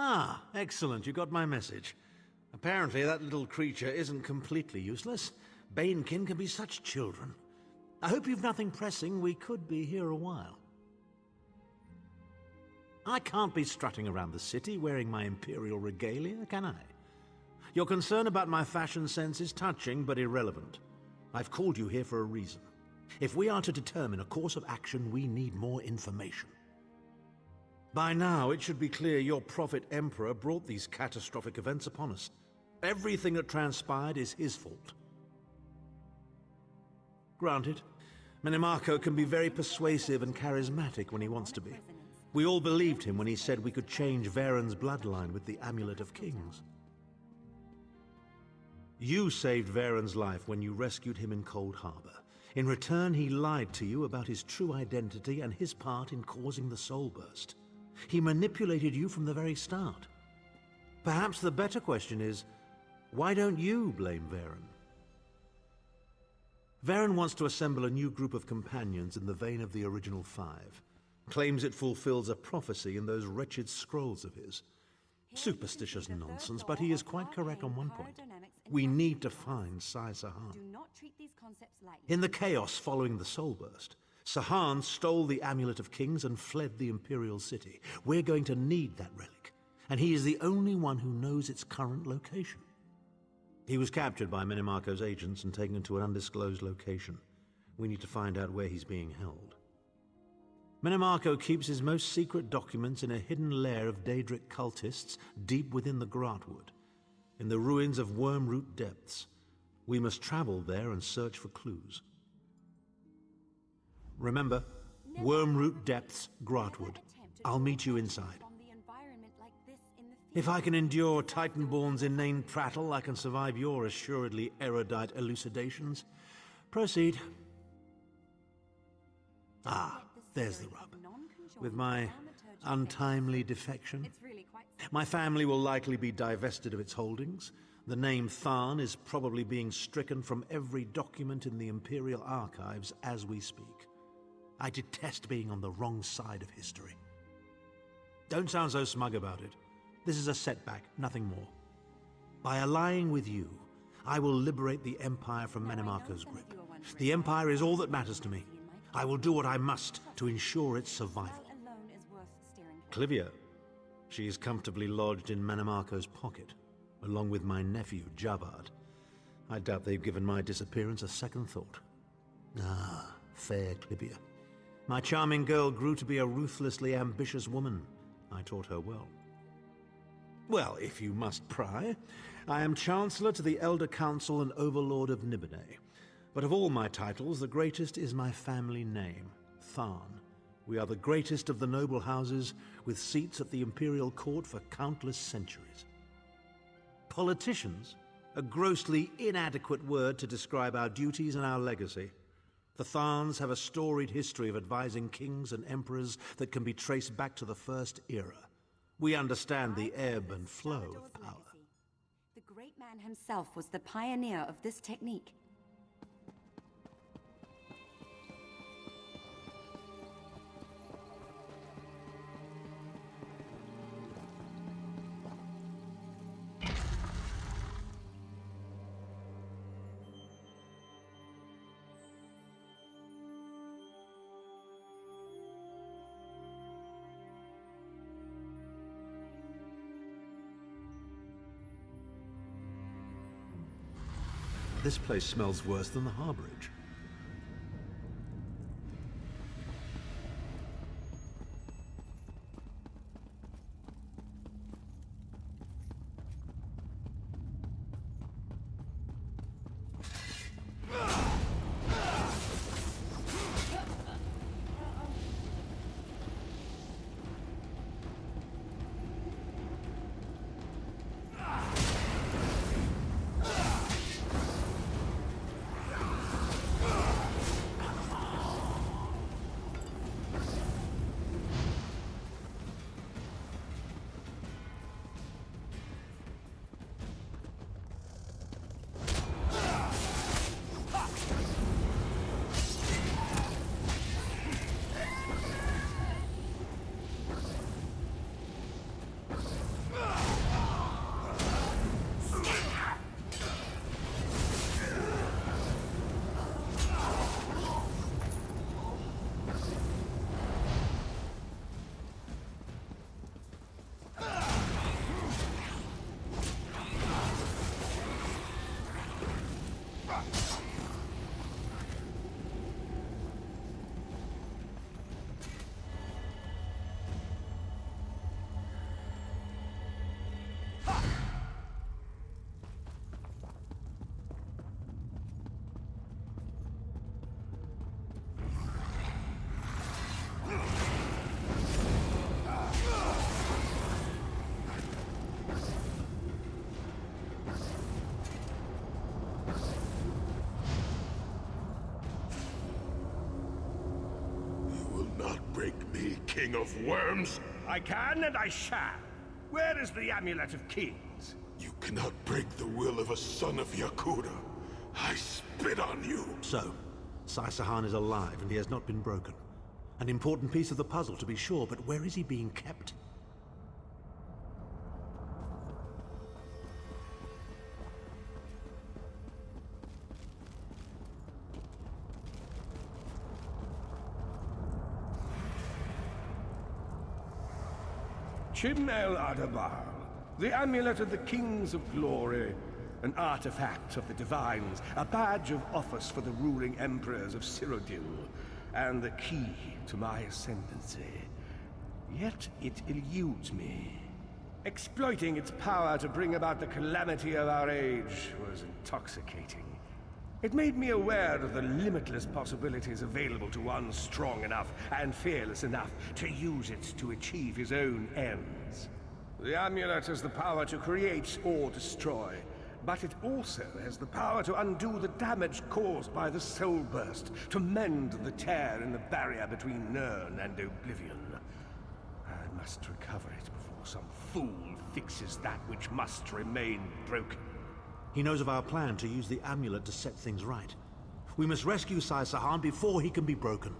Ah, excellent. You got my message. Apparently that little creature isn't completely useless. Banekin can be such children. I hope you've nothing pressing. We could be here a while. I can't be strutting around the city wearing my imperial regalia, can I? Your concern about my fashion sense is touching but irrelevant. I've called you here for a reason. If we are to determine a course of action, we need more information. By now, it should be clear your prophet Emperor brought these catastrophic events upon us. Everything that transpired is his fault. Granted, Minimarco can be very persuasive and charismatic when he wants to be. We all believed him when he said we could change Varen's bloodline with the Amulet of Kings. You saved Varen's life when you rescued him in Cold Harbor. In return, he lied to you about his true identity and his part in causing the Soul Burst. He manipulated you from the very start. Perhaps the better question is, why don't you blame Varen? Varen wants to assemble a new group of companions in the vein of the original five. Claims it fulfills a prophecy in those wretched scrolls of his. Superstitious nonsense, but he is quite correct on one point. We need to find Sai Sahan. In the chaos following the Soul Burst, Sahan stole the Amulet of Kings and fled the Imperial City. We're going to need that relic, and he is the only one who knows its current location. He was captured by Minimarco's agents and taken to an undisclosed location. We need to find out where he's being held. Minimarco keeps his most secret documents in a hidden lair of Daedric cultists deep within the Grotwood, in the ruins of Wormroot Depths. We must travel there and search for clues. Remember, Wormroot Depths, Grotwood. I'll meet you inside. If I can endure Titanborn's inane prattle, I can survive your assuredly erudite elucidations. Proceed. Ah, there's the rub. With my untimely defection, my family will likely be divested of its holdings. The name Tharn is probably being stricken from every document in the Imperial archives as we speak. I detest being on the wrong side of history. Don't sound so smug about it. This is a setback, nothing more. By allying with you, I will liberate the Empire from Minimarco's grip. The Empire is all that matters to me. I will do what I must to ensure its survival. Clivia, she is comfortably lodged in Minimarco's pocket, along with my nephew, Jabard. I doubt they've given my disappearance a second thought. Ah, fair Clivia. My charming girl grew to be a ruthlessly ambitious woman. I taught her well. Well, if you must pry, I am Chancellor to the Elder Council and Overlord of Nibene. But of all my titles, the greatest is my family name, Tharn. We are the greatest of the noble houses, with seats at the Imperial Court for countless centuries. Politicians? A grossly inadequate word to describe our duties and our legacy. The Tharns have a storied history of advising kings and emperors that can be traced back to the First Era. We understand the ebb and flow of power. The great man himself was the pioneer of this technique. This place smells worse than the harborage. king of worms? I can and I shall. Where is the Amulet of Kings? You cannot break the will of a son of Yakuda. I spit on you. So, Sai-Sahan is alive and he has not been broken. An important piece of the puzzle, to be sure, but where is he being kept? Chim El Adabal, the Amulet of the Kings of Glory, an artifact of the Divines, a badge of office for the ruling emperors of Cyrodiil, and the key to my ascendancy. Yet it eludes me. Exploiting its power to bring about the calamity of our age was intoxicating. It made me aware of the limitless possibilities available to one strong enough and fearless enough to use it to achieve his own ends. The amulet has the power to create or destroy, but it also has the power to undo the damage caused by the soul burst, to mend the tear in the barrier between Nirn and Oblivion. I must recover it before some fool fixes that which must remain broken. He knows of our plan to use the amulet to set things right. We must rescue Sai-Sahan before he can be broken.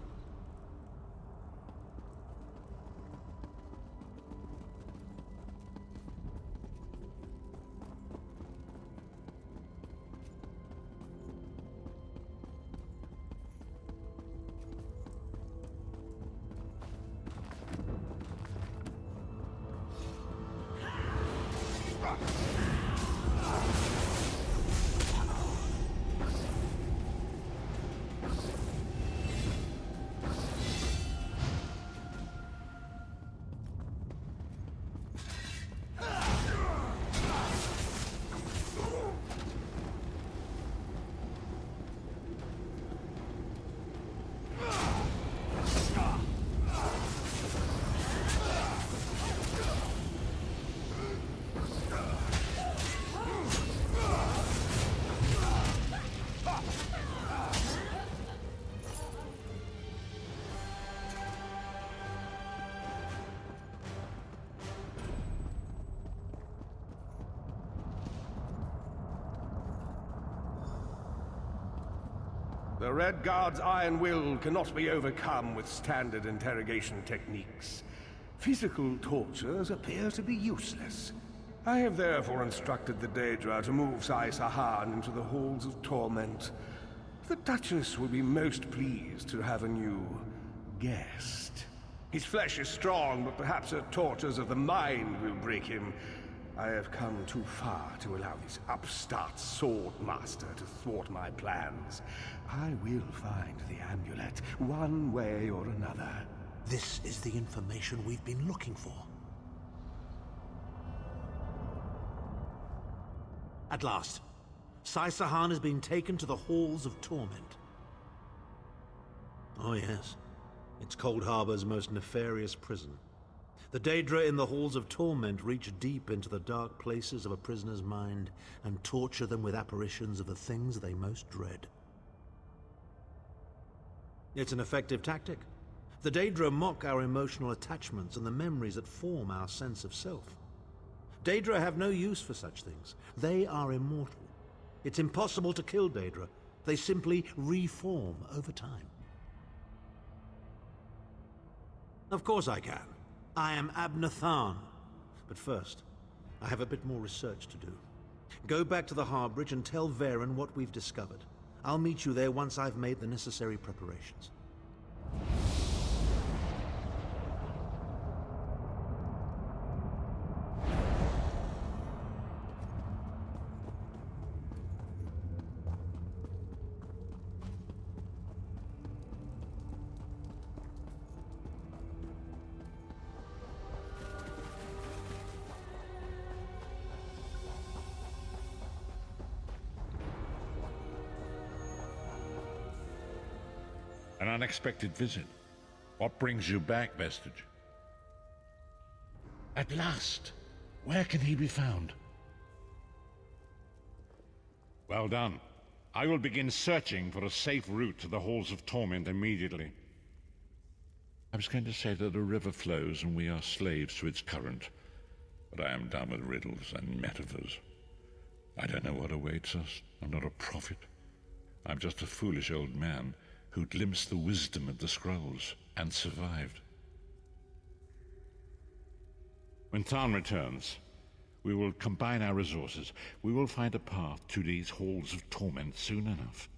The Red Guard's iron will cannot be overcome with standard interrogation techniques. Physical tortures appear to be useless. I have therefore instructed the Daedra to move Sai-Sahan into the Halls of Torment. The Duchess will be most pleased to have a new guest. His flesh is strong, but perhaps her tortures of the mind will break him. I have come too far to allow this upstart sword master to thwart my plans. I will find the amulet, one way or another. This is the information we've been looking for. At last, Sai-Sahan has been taken to the Halls of Torment. Oh yes, it's Cold Harbor's most nefarious prison. The Daedra in the Halls of Torment reach deep into the dark places of a prisoner's mind and torture them with apparitions of the things they most dread. It's an effective tactic. The Daedra mock our emotional attachments and the memories that form our sense of self. Daedra have no use for such things. They are immortal. It's impossible to kill Daedra. They simply reform over time. Of course I can. I am Abner Tharn. But first, I have a bit more research to do. Go back to the Harbridge and tell Varen what we've discovered. I'll meet you there once I've made the necessary preparations. An unexpected visit. What brings you back, Vestige? At last! Where can he be found? Well done. I will begin searching for a safe route to the Halls of Torment immediately. I was going to say that a river flows and we are slaves to its current, but I am done with riddles and metaphors. I don't know what awaits us. I'm not a prophet. I'm just a foolish old man who glimpsed the wisdom of the scrolls and survived. When Tharn returns, we will combine our resources. We will find a path to these halls of torment soon enough.